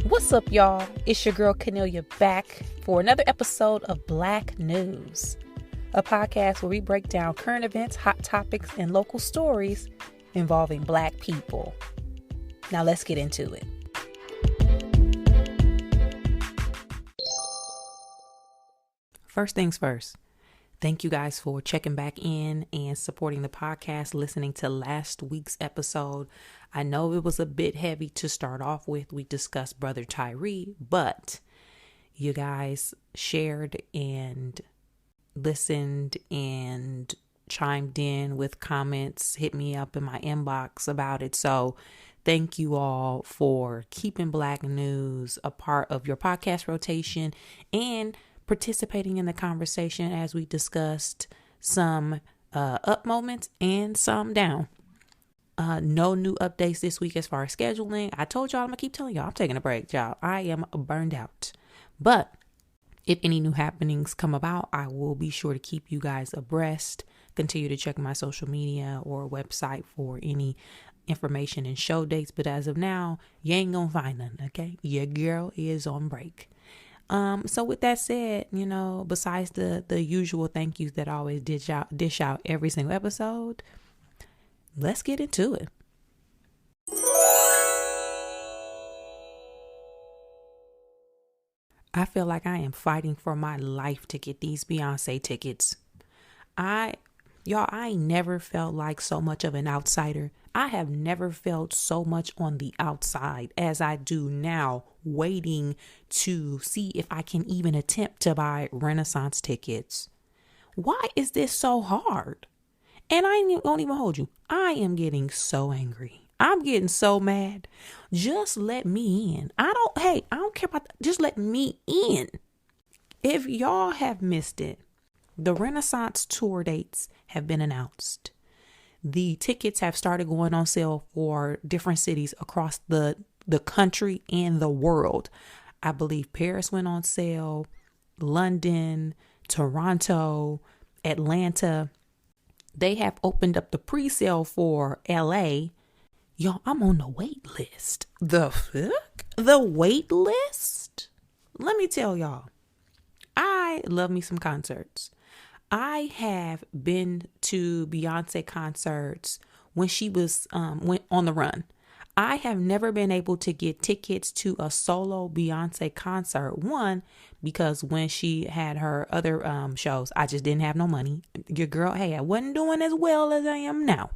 What's up, y'all? It's your girl Cornelia back for another episode of Black News, a podcast where we break down current events, hot topics, and local stories involving Black people. Now let's get into it. First things first, thank you guys for checking back in and supporting the podcast, listening to last week's episode. I know it was a bit heavy to start off with. We discussed Brother Tyree, but you guys shared and listened and chimed in with comments, hit me up in my inbox about it. So thank you all for keeping Black News a part of your podcast rotation and participating in the conversation as we discussed some up moments and some down. No new updates this week as far as scheduling. I told y'all, I'm gonna keep telling y'all, I'm taking a break, y'all. I am burned out. But if any new happenings come about, I will be sure to keep you guys abreast. Continue to check my social media or website for any information and show dates. But as of now, you ain't gonna find none, okay? Your girl is on break. So with that said, besides the usual thank yous that I always dish out every single episode, let's get into it. I feel like I am fighting for my life to get these Beyonce tickets. I ain't never felt like so much of an outsider. I have never felt so much on the outside as I do now, waiting to see if I can even attempt to buy Renaissance tickets. Why is this so hard? And I won't even hold you. I am getting so angry. I'm getting so mad. Just let me in. I don't care about that. Just let me in. If y'all have missed it, the Renaissance tour dates have been announced. The tickets have started going on sale for different cities across the country and the world. I believe Paris went on sale, London, Toronto, Atlanta. They have opened up the pre-sale for LA. Y'all, I'm on the wait list. The fuck? The wait list? Let me tell y'all, I love me some concerts. I have been to Beyonce concerts when she went on the run. I have never been able to get tickets to a solo Beyonce concert. One, because when she had her other shows, I just didn't have no money. Your girl, I wasn't doing as well as I am now.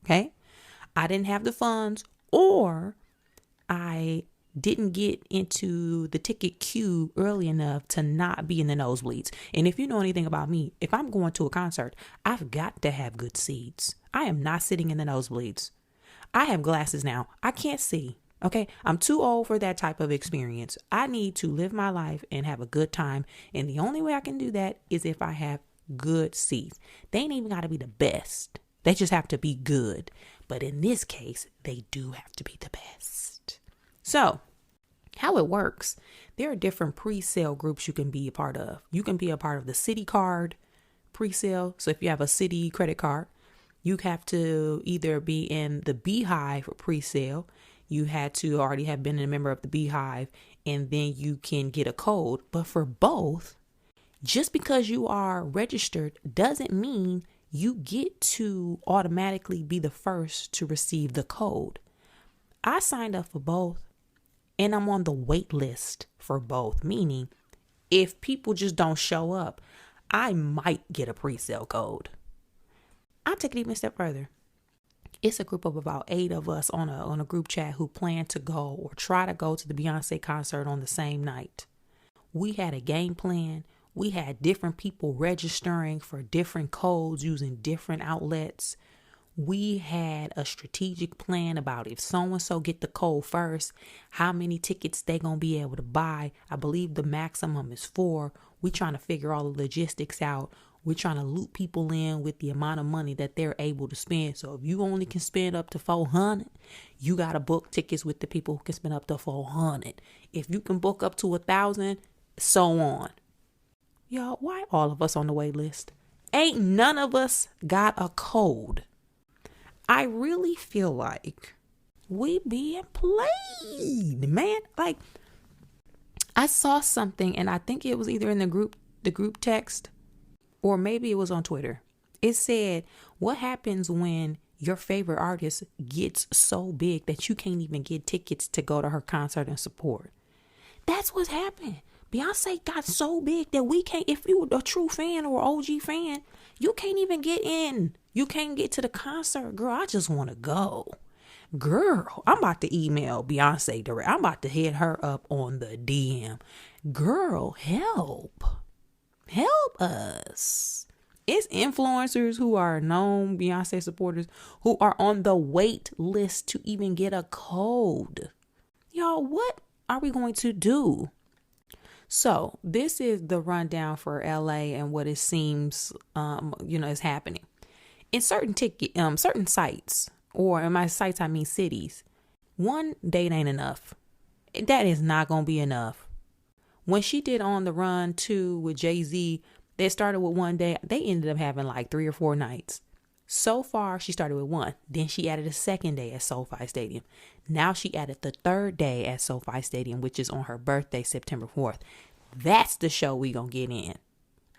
Okay? I didn't have the funds, or I didn't get into the ticket queue early enough to not be in the nosebleeds. And if you know anything about me, if I'm going to a concert, I've got to have good seats. I am not sitting in the nosebleeds. I have glasses now. I can't see. Okay. I'm too old for that type of experience. I need to live my life and have a good time. And the only way I can do that is if I have good seats. They ain't even got to be the best. They just have to be good. But in this case, they do have to be the best. So how it works, there are different pre-sale groups you can be a part of. You can be a part of the City Card pre-sale. So if you have a City credit card, you have to either be in the Beehive pre-sale. You had to already have been a member of the Beehive, and then you can get a code. But for both, just because you are registered doesn't mean you get to automatically be the first to receive the code. I signed up for both, and I'm on the wait list for both, meaning if people just don't show up, I might get a pre-sale code. I'll take it even a step further. It's a group of about 8 of us on a group chat who plan to go or try to go to the Beyonce concert on the same night. We had a game plan. We had different people registering for different codes using different outlets. We had a strategic plan about if so-and-so get the code first, how many tickets they going to be able to buy. I believe the maximum is 4. We trying to figure all the logistics out. We're trying to loop people in with the amount of money that they're able to spend. So if you only can spend up to $400, you got to book tickets with the people who can spend up to $400. If you can book up to $1,000, so on. Y'all, why all of us on the wait list? Ain't none of us got a code. I really feel like we being played, man. Like, I saw something, and I think it was either in the group text, or maybe it was on Twitter. It said, what happens when your favorite artist gets so big that you can't even get tickets to go to her concert and support? That's what happened. Beyonce got so big that we can't, if you were a true fan or OG fan, you can't even get in. You can't get to the concert. Girl, I just want to go. Girl, I'm about to email Beyonce direct. I'm about to hit her up on the DM. Girl, help. Help us. It's influencers who are known Beyonce supporters who are on the wait list to even get a code. Y'all, what are we going to do? So this is the rundown for LA and what it seems, is happening in certain sites, or in my sites, I mean cities. One date ain't enough. That is not going to be enough. When she did On the Run 2 with Jay-Z, they started with one day. They ended up having like 3 or 4 nights. So far, she started with one. Then she added a second day at SoFi Stadium. Now she added the third day at SoFi Stadium, which is on her birthday, September 4th. That's the show we gonna get in.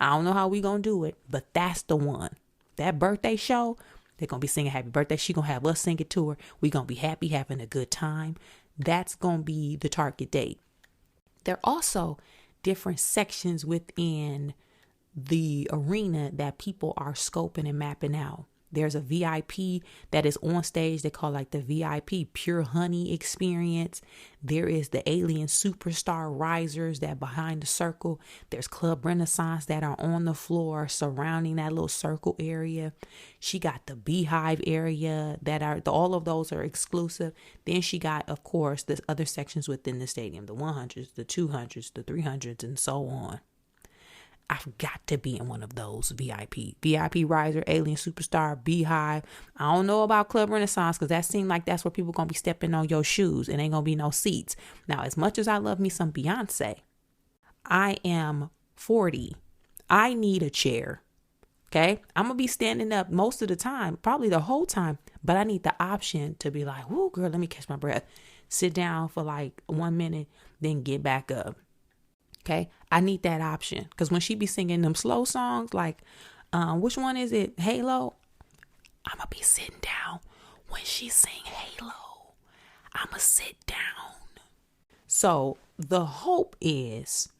I don't know how we gonna do it, but that's the one. That birthday show, they're gonna be singing happy birthday. She gonna have us sing it to her. We gonna be happy, having a good time. That's gonna be the target date. There are also different sections within the arena that people are scoping and mapping out. There's a VIP that is on stage. They call like the VIP Pure Honey experience. There is the Alien Superstar Risers that behind the circle. There's Club Renaissance that are on the floor surrounding that little circle area. She got the Beehive area that are, all of those are exclusive. Then she got, of course, the other sections within the stadium, the 100s, the 200s, the 300s, and so on. I've got to be in one of those VIP Riser, Alien Superstar, Beehive. I don't know about Club Renaissance because that seemed like that's where people going to be stepping on your shoes and ain't going to be no seats. Now, as much as I love me some Beyonce, I am 40. I need a chair. Okay. I'm going to be standing up most of the time, probably the whole time, but I need the option to be like, whoo, girl, let me catch my breath. Sit down for like 1 minute, then get back up. Okay, I need that option because when she be singing them slow songs, like, which one is it? Halo. I'm gonna be sitting down when she sing Halo. I'm gonna sit down. So the hope is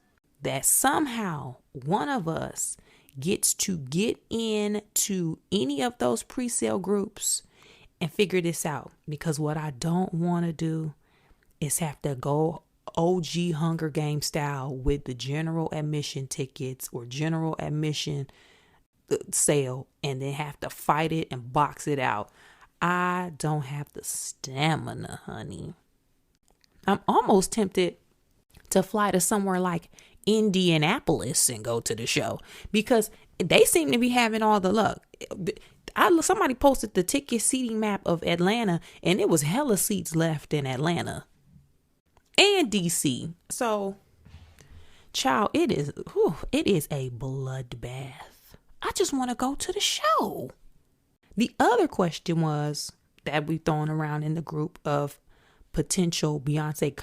that somehow one of us gets to get into any of those pre-sale groups and figure this out. Because what I don't want to do is have to go OG Hunger Game style with the general admission tickets or general admission sale and then have to fight it and box it out. I don't have the stamina, honey. I'm almost tempted to fly to somewhere like Indianapolis and go to the show because they seem to be having all the luck. Somebody posted the ticket seating map of Atlanta and it was hella seats left in Atlanta and DC. So, child, it is a bloodbath. I just want to go to the show. The other question was that we thrown around in the group of potential Beyonce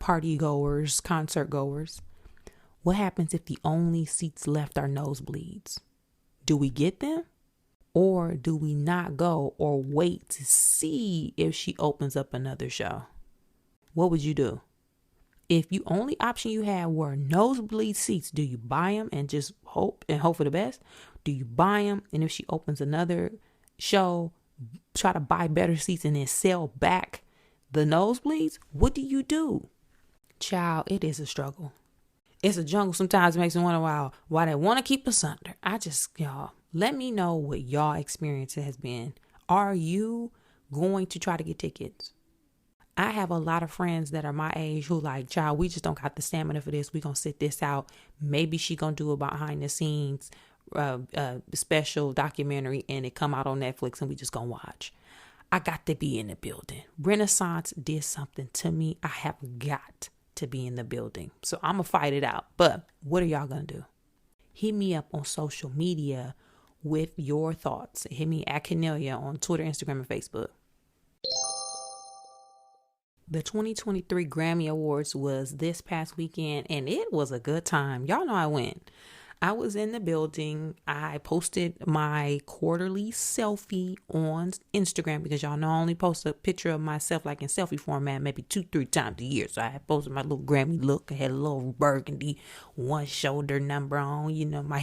party goers, concert goers. What happens if the only seats left are nosebleeds? Do we get them? Or do we not go or wait to see if she opens up another show? What would you do? If you only option you had were nosebleed seats, do you buy them and just hope for the best? Do you buy them and if she opens another show, try to buy better seats and then sell back the nosebleeds? What do? Child, it is a struggle. It's a jungle. Sometimes it makes me wonder why they want to keep us under. Y'all, let me know what y'all experience has been. Are you going to try to get tickets? I have a lot of friends that are my age who like, child, we just don't got the stamina for this. We gonna sit this out. Maybe she gonna do a behind the scenes special documentary and it come out on Netflix and we just gonna watch. I got to be in the building. Renaissance did something to me. I have got to be in the building. So I'm gonna fight it out. But what are y'all gonna do? Hit me up on social media with your thoughts. Hit me at Cornelia on Twitter, Instagram, and Facebook. The 2023 Grammy Awards was this past weekend, and it was a good time. Y'all know I went. I was in the building. I posted my quarterly selfie on Instagram because y'all know I only post a picture of myself like in selfie format maybe 2-3 times a year. So I had posted my little Grammy look. I had a little burgundy one shoulder number on, my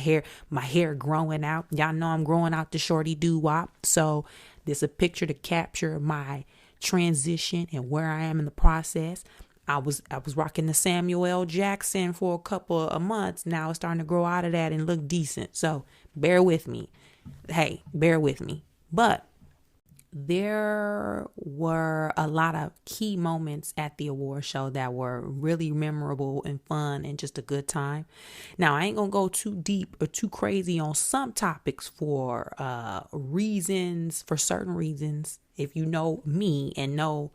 hair growing out. Y'all know I'm growing out the shorty doo-wop. So there's a picture to capture my transition and where I am in the process. I was rocking the Samuel L. Jackson for a couple of months. Now it's starting to grow out of that and look decent. So bear with me. Hey, bear with me. But there were a lot of key moments at the award show that were really memorable and fun and just a good time. Now, I ain't going to go too deep or too crazy on some topics for certain reasons. If you know me and know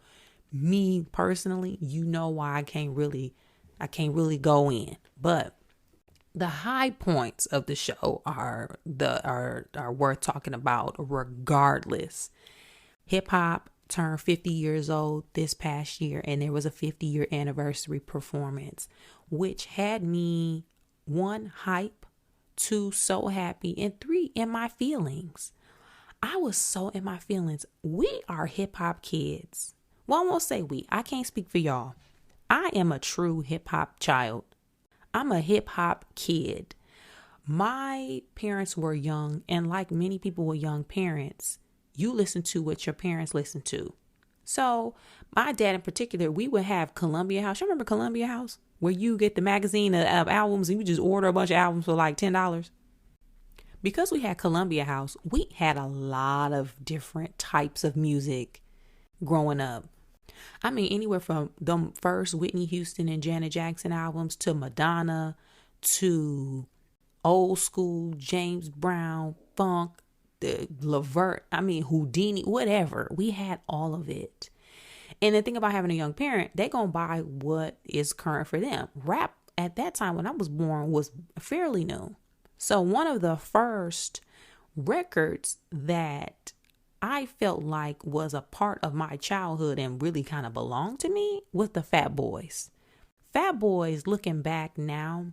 me personally, you know why I can't really go in. But the high points of the show are worth talking about regardless. Hip hop turned 50 years old this past year, and there was a 50-year anniversary performance, which had me 1, hype, 2, so happy, and 3, in my feelings. I was so in my feelings. We are hip hop kids. Well, I won't say we. I can't speak for y'all. I am a true hip hop child. I'm a hip hop kid. My parents were young, and like many people with young parents, you listen to what your parents listen to. So my dad in particular, we would have Columbia House. You remember Columbia House? Where you get the magazine of albums and you just order a bunch of albums for like $10. Because we had Columbia House, we had a lot of different types of music growing up. I mean, anywhere from the first Whitney Houston and Janet Jackson albums to Madonna to old school James Brown, funk, the Levert, Houdini, whatever. We had all of it. And the thing about having a young parent, they're going to buy what is current for them. Rap at that time when I was born was fairly new. So one of the first records that I felt like was a part of my childhood and really kind of belonged to me was the Fat Boys. Fat Boys, looking back now,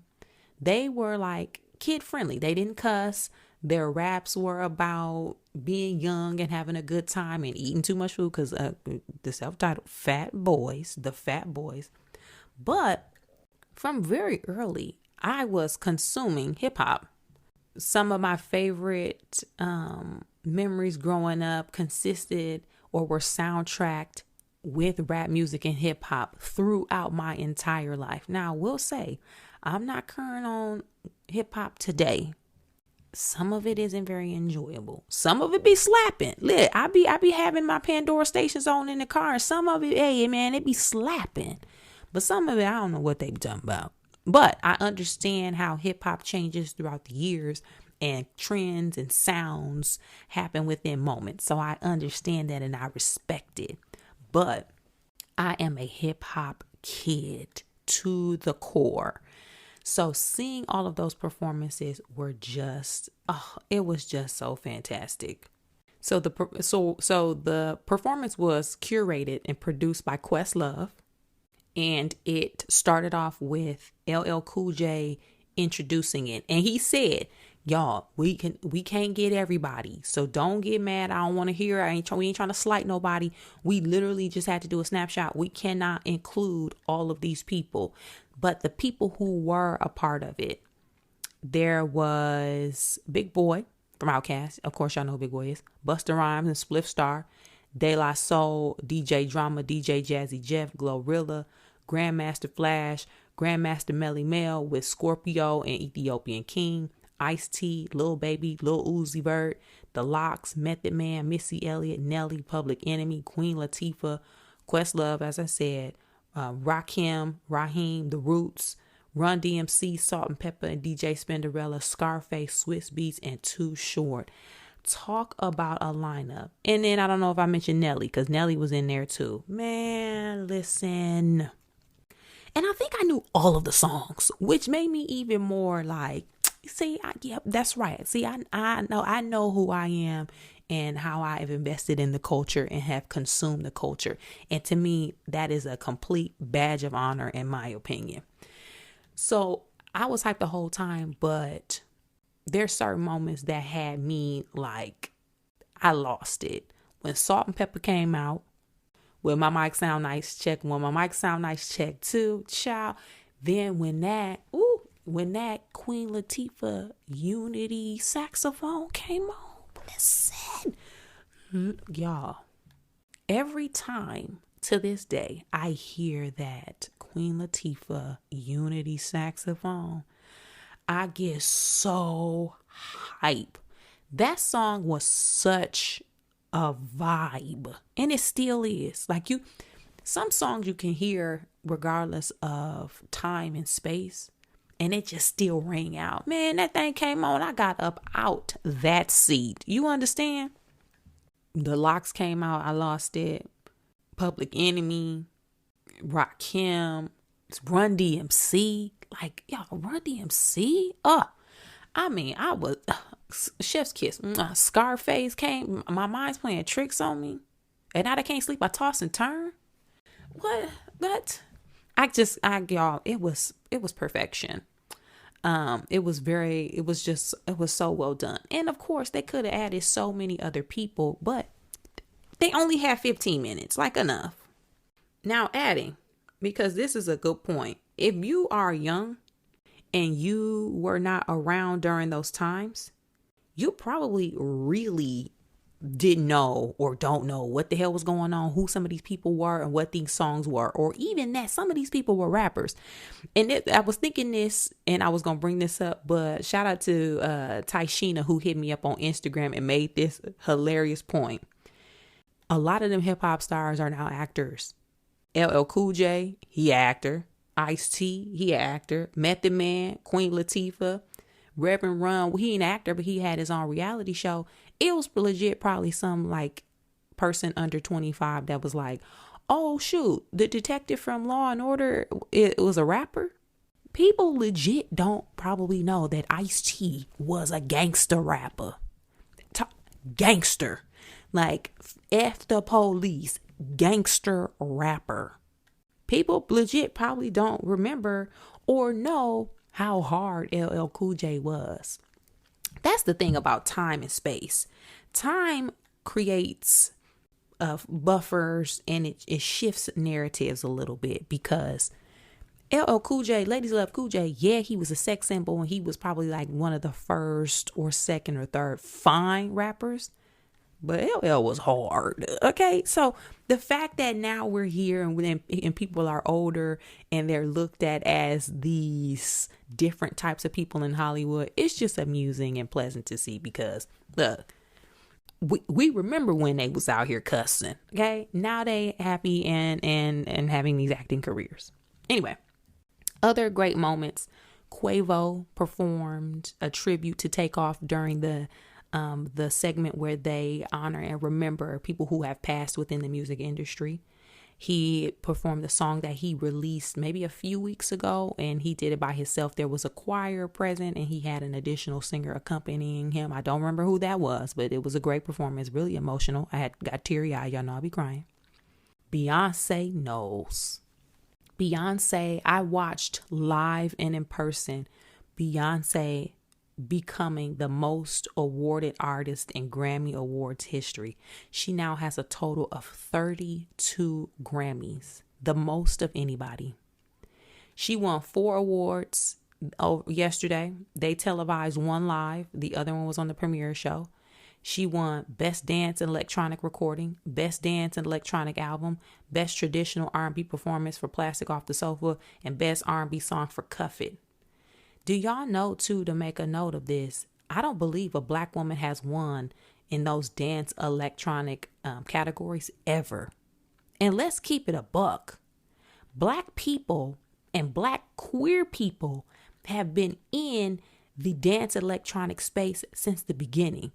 they were like kid friendly. They didn't cuss. Their raps were about being young and having a good time and eating too much food because the self-titled the Fat Boys. But from very early, I was consuming hip hop. Some of my favorite memories growing up consisted or were soundtracked with rap music and hip hop throughout my entire life. Now, I will say, I'm not current on hip hop today. Some of it isn't very enjoyable. Some of it be slapping. Look, I be having my Pandora stations on in the car, and some of it, hey man, it be slapping. But some of it, I don't know what they be talking about. But I understand how hip hop changes throughout the years and trends and sounds happen within moments. So I understand that and I respect it. But I am a hip hop kid to the core. So seeing all of those performances were just, it was just so fantastic. So the performance was curated and produced by Questlove. And it started off with LL Cool J introducing it. And he said, y'all, we can't get everybody. So don't get mad. I don't want to hear. We ain't trying to slight nobody. We literally just had to do a snapshot. We cannot include all of these people. But the people who were a part of it, there was Big Boy from Outkast. Of course, y'all know who Big Boy is. Busta Rhymes and Spliff Star. De La Soul, DJ Drama, DJ Jazzy Jeff, Glorilla, Grandmaster Flash, Grandmaster Melly Mel with Scorpio and Ethiopian King, Ice-T, Lil Baby, Lil Uzi Vert, The Lox, Method Man, Missy Elliott, Nelly, Public Enemy, Queen Latifah, Questlove, as I said, Rakim, Raheem, The Roots, Run DMC, Salt and Pepper, and DJ Spenderella, Scarface, Swizz Beatz, and Too Short. Talk about a lineup. And then I don't know if I mentioned Nelly, because Nelly was in there too. Man, listen. And I think I knew all of the songs, which made me even more like, see, yeah, that's right. See, I know who I am and how I have invested in the culture and have consumed the culture. And to me, that is a complete badge of honor, in my opinion. So I was hyped the whole time, but there's certain moments that had me like, I lost it. When Salt and Pepper came out, Will My Mic Sound Nice? Check. When My Mic Sound Nice? Check 2. Child. Then when that Queen Latifah Unity saxophone came on, listen, y'all, every time to this day I hear that Queen Latifah Unity saxophone, I get so hype. That song was such a vibe, and it still is. Like, some songs you can hear regardless of time and space, and it just still ring out. Man, that thing came on, I got up out that seat. You understand? The Lox came out, I lost it. Public Enemy, Rakim, Run DMC. Like, y'all, Run DMC? I was chef's kiss. Scarface came. My mind's playing tricks on me. At night I can't sleep. I toss and turn. What? Y'all, it was perfection. It was so well done. And of course they could have added so many other people, but they only had 15 minutes, like enough. Now adding, because this is a good point. If you are young and you were not around during those times, you probably really didn't know or don't know what the hell was going on, who some of these people were and what these songs were, or even that some of these people were rappers. And I was thinking this, and I was going to bring this up, but shout out to Tysheena, who hit me up on Instagram and made this hilarious point. A lot of them hip hop stars are now actors. LL Cool J, he actor. Ice-T, he actor. Method Man, Queen Latifah, Reverend Run, he ain't an actor, but he had his own reality show. It was legit probably some like person under 25 that was like, oh shoot, the detective from Law and Order, it was a rapper. People legit don't probably know that Ice-T was a gangster rapper. Gangster. Like, F the police, gangster rapper. People legit probably don't remember or know how hard LL Cool J was. That's the thing about time and space. Time creates buffers, and it shifts narratives a little bit, because LL Cool J, Ladies Love Cool J, yeah, he was a sex symbol, and he was probably like one of the first or second or third fine rappers. But LL was hard. Okay. So the fact that now we're here and people are older and they're looked at as these different types of people in Hollywood, it's just amusing and pleasant to see, because look, we remember when they was out here cussing. Okay. Now they happy and having these acting careers. Anyway, other great moments. Quavo performed a tribute to Takeoff during the segment where they honor and remember people who have passed within the music industry. He performed the song that he released maybe a few weeks ago, and he did it by himself. There was a choir present, and he had an additional singer accompanying him. I don't remember who that was, but it was a great performance, really emotional. I got teary-eyed. Y'all know I'll be crying. Beyonce knows. Beyonce, I watched live and in person Beyonce becoming the most awarded artist in Grammy Awards history. She now has a total of 32 Grammys, the most of anybody. She won 4 awards yesterday. They televised one live. The other one was on the premiere show. She won Best Dance and Electronic Recording, Best Dance and Electronic Album, Best Traditional R&B Performance for Plastic Off the Sofa, and Best R&B Song for Cuff It. Do y'all know, too, to make a note of this, I don't believe a black woman has won in those dance electronic categories ever. And let's keep it a buck. Black people and black queer people have been in the dance electronic space since the beginning.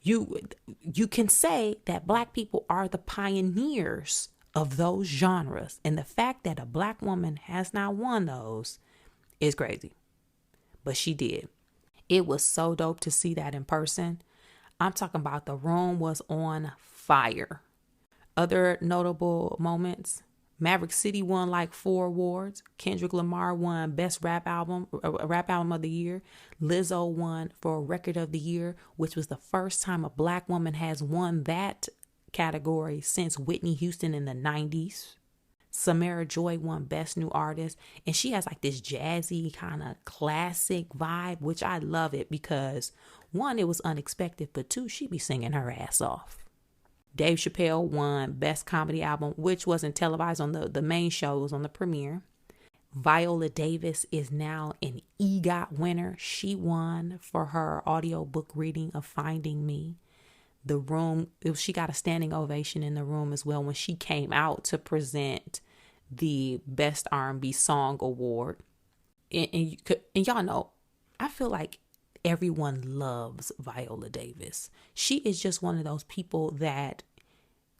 You can say that black people are the pioneers of those genres. And the fact that a black woman has not won those is crazy. But she did. It was so dope to see that in person. I'm talking about the room was on fire. Other notable moments: Maverick City won like 4 awards. Kendrick Lamar won Best Rap Album, Rap Album of the Year. Lizzo won for Record of the Year, which was the first time a black woman has won that category since Whitney Houston in the 90s. Samara Joy won Best New Artist, and she has like this jazzy kind of classic vibe, which I love it because one, it was unexpected, but two, she be singing her ass off. Dave Chappelle won Best Comedy Album, which wasn't televised on the main show, it was on the premiere. Viola Davis is now an EGOT winner. She won for her audiobook reading of Finding Me. The room, she got a standing ovation in the room as well when she came out to present the Best R&B Song Award. And y'all know, I feel like everyone loves Viola Davis. She is just one of those people that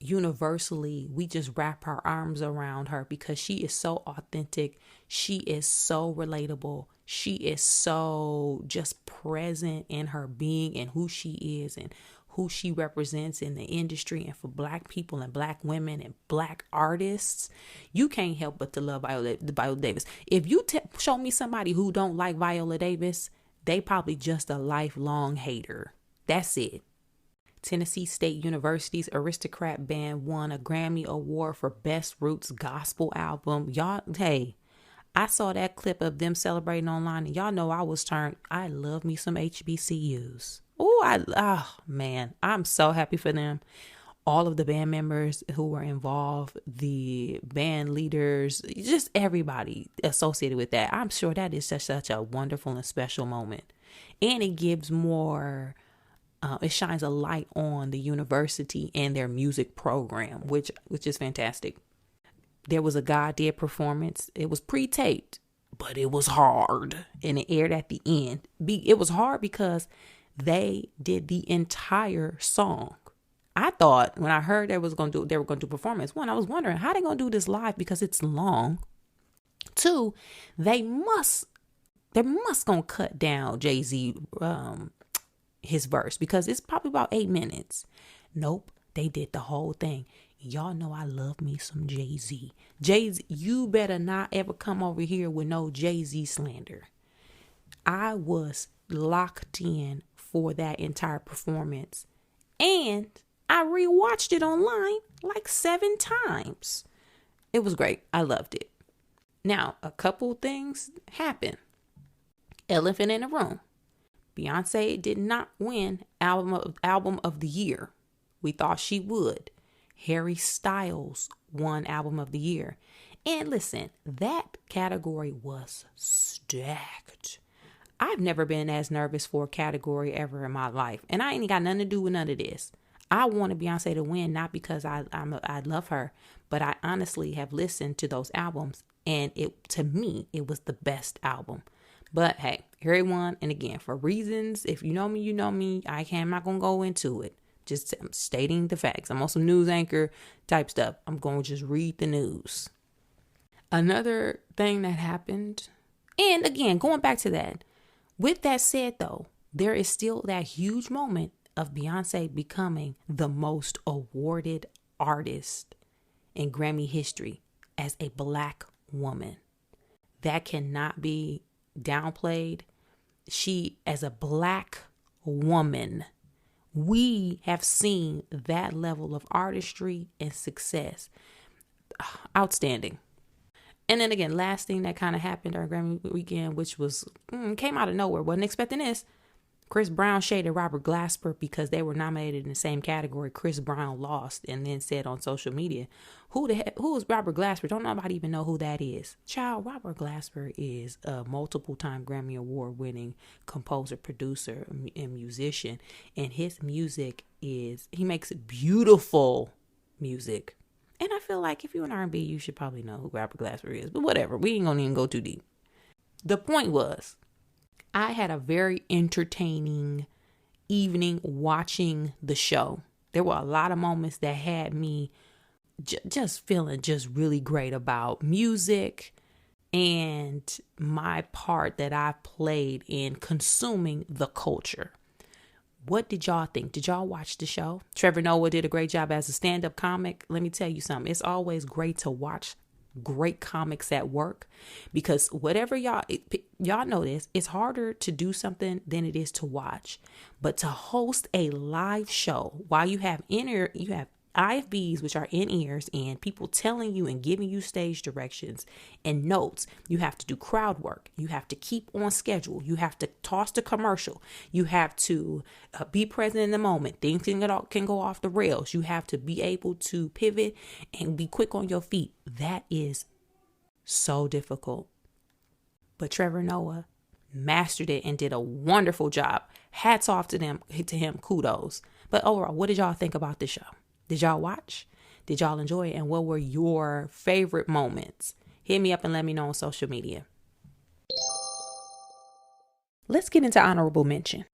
universally we just wrap our arms around her because she is so authentic. She is so relatable. She is so just present in her being and who she is and who she represents in the industry. And for black people and black women and black artists, you can't help but to love Viola Davis. If you show me somebody who don't like Viola Davis, they probably just a lifelong hater. That's it. Tennessee State University's Aristocrat Band won a Grammy Award for Best Roots Gospel Album. Y'all, hey, I saw that clip of them celebrating online, and y'all know I was turned. I love me some HBCUs. Oh man, I'm so happy for them. All of the band members who were involved, the band leaders, just everybody associated with that. I'm sure that is such a wonderful and special moment. And it gives more, it shines a light on the university and their music program, which is fantastic. There was a God Did performance. It was pre-taped, but it was hard. And it aired at the end. It was hard because they did the entire song. I thought when I heard they were going to do performance, one, I was wondering how they going to do this live because it's long. Two, they must gonna cut down Jay-Z his verse because it's probably about 8 minutes. Nope, they did the whole thing. Y'all know I love me some Jay-Z. Jay-Z, you better not ever come over here with no Jay-Z slander. I was locked in for that entire performance, and I rewatched it online like 7 times. It was great. I loved it. Now, a couple things happened. Elephant in the room. Beyonce did not win album of the year. We thought she would. Harry Styles won Album of the Year. And listen, that category was stacked. I've never been as nervous for a category ever in my life. And I ain't got nothing to do with none of this. I wanted Beyonce to win, not because I love her, but I honestly have listened to those albums. And to me, it was the best album. But hey, Harry won. And again, for reasons, if you know me, you know me. I'm not going to go into it. Just stating the facts. I'm on some news anchor type stuff. I'm going to just read the news. Another thing that happened, and again, going back to that, with that said though, there is still that huge moment of Beyonce becoming the most awarded artist in Grammy history as a black woman. That cannot be downplayed. She, as a black woman, we have seen that level of artistry and success. Outstanding. And then again, last thing that kind of happened during Grammy weekend, which was came out of nowhere. Wasn't expecting this. Chris Brown shaded Robert Glasper because they were nominated in the same category. Chris Brown lost and then said on social media, who is Robert Glasper? Don't nobody even know who that is. Child, Robert Glasper is a multiple-time Grammy Award winning composer, producer, and musician. And his music he makes beautiful music. And I feel like if you're an R&B, you should probably know who Robert Glasper is. But whatever, we ain't gonna even go too deep. The point was, I had a very entertaining evening watching the show. There were a lot of moments that had me just feeling just really great about music and my part that I played in consuming the culture. What did y'all think? Did y'all watch the show? Trevor Noah did a great job as a stand-up comic. Let me tell you something. It's always great to watch great comics at work, because whatever y'all know this, it's harder to do something than it is to watch. But to host a live show while you have IFBs, which are in ears, and people telling you and giving you stage directions and notes. You have to do crowd work. You have to keep on schedule. You have to toss the commercial. You have to be present in the moment. Things can go off the rails. You have to be able to pivot and be quick on your feet. That is so difficult. But Trevor Noah mastered it and did a wonderful job. Hats off to him. Kudos. But overall, what did y'all think about this show? Did y'all watch? Did y'all enjoy it? And what were your favorite moments? Hit me up and let me know on social media. Let's get into honorable mention.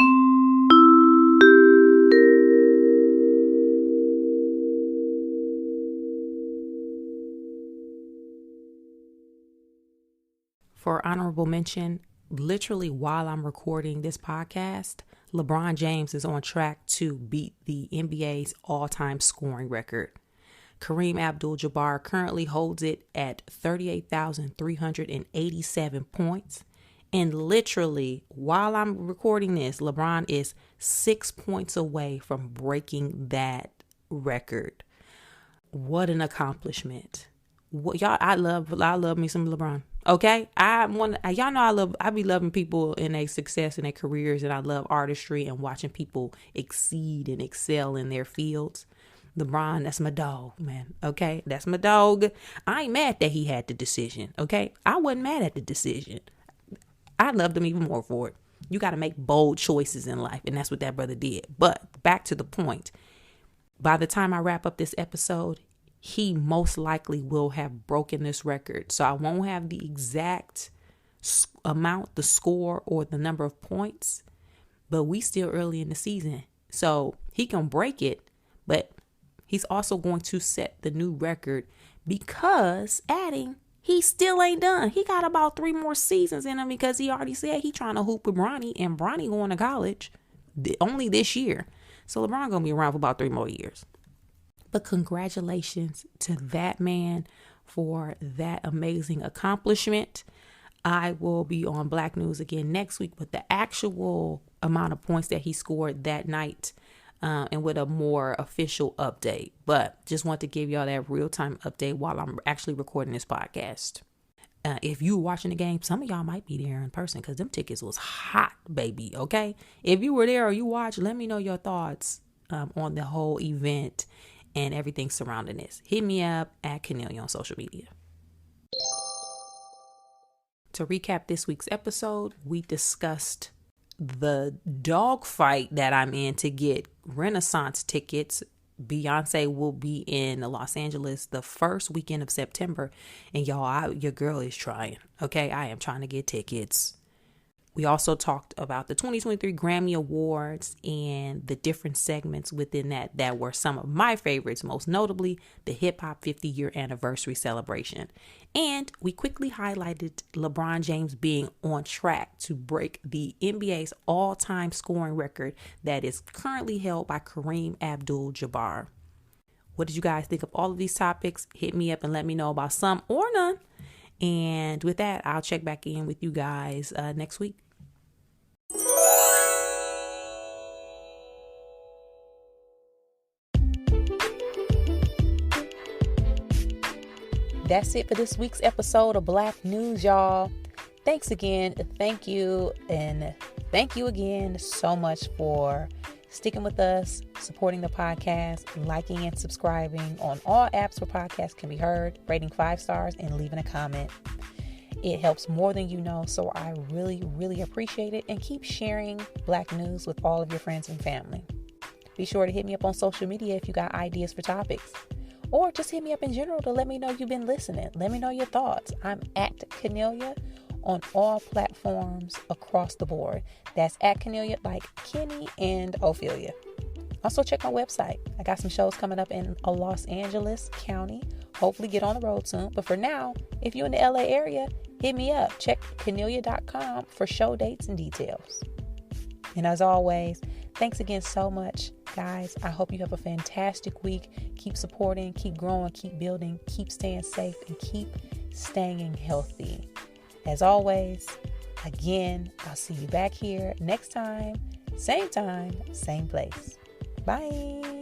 For honorable mention, literally while I'm recording this podcast, LeBron James is on track to beat the NBA's all-time scoring record. Kareem Abdul-Jabbar currently holds it at 38,387 points. And literally, while I'm recording this, LeBron is 6 points away from breaking that record. What an accomplishment. I love me some LeBron. Okay, y'all know I be loving people in their success and their careers, and I love artistry and watching people exceed and excel in their fields. LeBron, that's my dog, man. Okay, that's my dog. I ain't mad that he had the decision. Okay, I wasn't mad at the decision. I loved him even more for it. You got to make bold choices in life, and that's what that brother did. But back to the point. By the time I wrap up this episode, he most likely will have broken this record. So I won't have the exact amount, the score, or the number of points, but we still early in the season. So he can break it, but he's also going to set the new record, because he still ain't done. He got about 3 more seasons in him, because he already said he trying to hoop with Bronny, and Bronny going to college only this year. So LeBron going to be around for about 3 more years. But congratulations to that man for that amazing accomplishment. I will be on Black News again next week with the actual amount of points that he scored that night, and with a more official update. But just want to give y'all that real-time update while I'm actually recording this podcast. If you were watching the game, some of y'all might be there in person, because them tickets was hot, baby, okay? If you were there or you watched, let me know your thoughts on the whole event and everything surrounding this. Hit me up at Cornelia on social media. To recap this week's episode, we discussed the dogfight that I'm in to get Renaissance tickets. Beyonce will be in Los Angeles the first weekend of September. And y'all, your girl is trying. Okay, I am trying to get tickets. We also talked about the 2023 Grammy Awards and the different segments within that were some of my favorites, most notably the Hip Hop 50-year anniversary celebration. And we quickly highlighted LeBron James being on track to break the NBA's all-time scoring record that is currently held by Kareem Abdul-Jabbar. What did you guys think of all of these topics? Hit me up and let me know about some or none. And with that, I'll check back in with you guys next week. That's it for this week's episode of Black News, y'all. Thanks again. Thank you. And thank you again so much for sticking with us, supporting the podcast, liking and subscribing on all apps where podcasts can be heard, rating 5 stars, and leaving a comment. It helps more than you know, so I really, really appreciate it. And keep sharing Black News with all of your friends and family. Be sure to hit me up on social media if you got ideas for topics. Or just hit me up in general to let me know you've been listening. Let me know your thoughts. I'm at Cornelia on all platforms across the board. That's at Cornelia, like Kenny and Ophelia. Also check my website. I got some shows coming up in Los Angeles County. Hopefully get on the road soon. But for now, if you're in the LA area, hit me up. Check Cornelia.com for show dates and details. And as always, Thanks again so much, guys. I hope you have a fantastic week. Keep supporting, keep growing, keep building, keep staying safe, and keep staying healthy. As always, again, I'll see you back here next time, same time, same place. Bye.